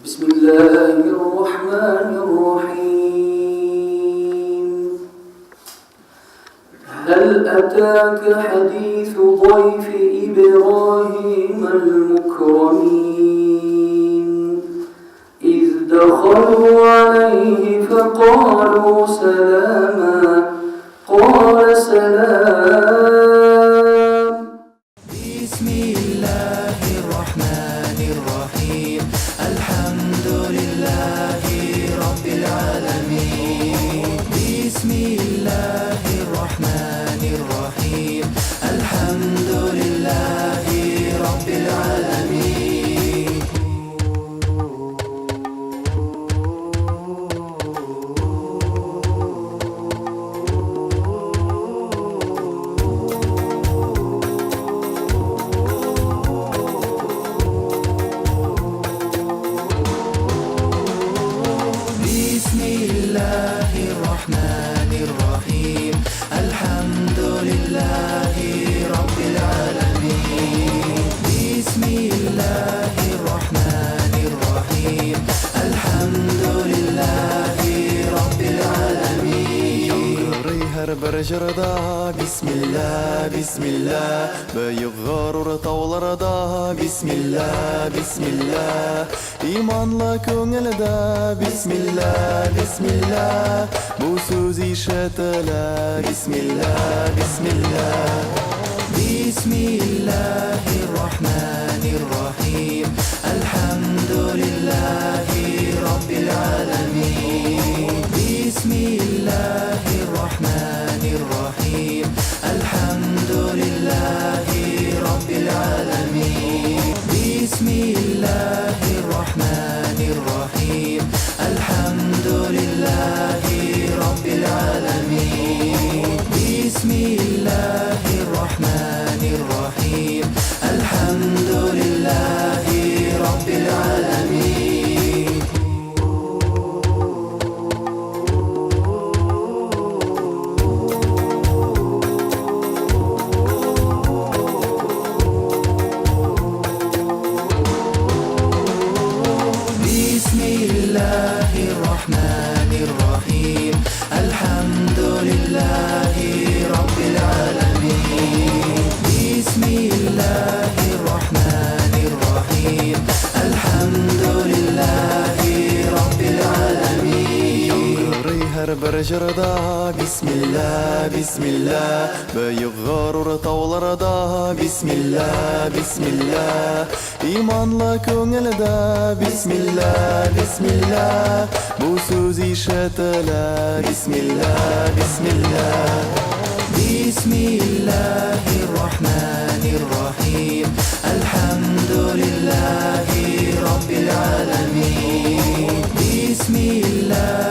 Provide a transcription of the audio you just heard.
بسم الله الرحمن الرحيم. هل أتاك حديث ضيف إبراهيم المكرمين إذ دخلوا عليه فقالوا سلاما قال سلام. بسم الله الرحمن الرحيم الحمد لله رب العالمين. بسم الله الرحمن الرحيم الحمد لله رب العالمين. بسم الله الرحمن الرحيم الحمد لله رب العالمين. بسم الله الرحمن الرحيم الحمد لله رب العالمين. Her bir jırda Bismillah, Bismillah. Büyük gurur tağlarda Bismillah, Bismillah. İmanla köngülde Bismillah, Bismillah. Bu söz işitile Bismillah, Bismillah. Bismillahirrahmanirrahim Elhamdülillahi Rabbil alemin. Bismillahirrahmanirrahim Elhamdülillahi Rabbil alemin. Bismillahirrahmanirrahim Elhamdülillahi Rabbil alemin. Bismillahirrahmanirrahim Elhamdülillahi Rabbil alemin. Bismillahirrahmanirrahim Elhamdülillahi Rabbil alemin. Bismillahirrahmanirrahim Elhamdülillahi Rabbil alemin. Her bir jırda Bismillah, Bismillah. Büyük gurur tağlarda Bismillah, Bismillah. İmanla köngülde Bismillah, Bismillah. Bu söz işitile Bismillah, Bismillah. Bismillahirrahmanirrahim Elhamdülillahi Rabbil alemin. Bismillah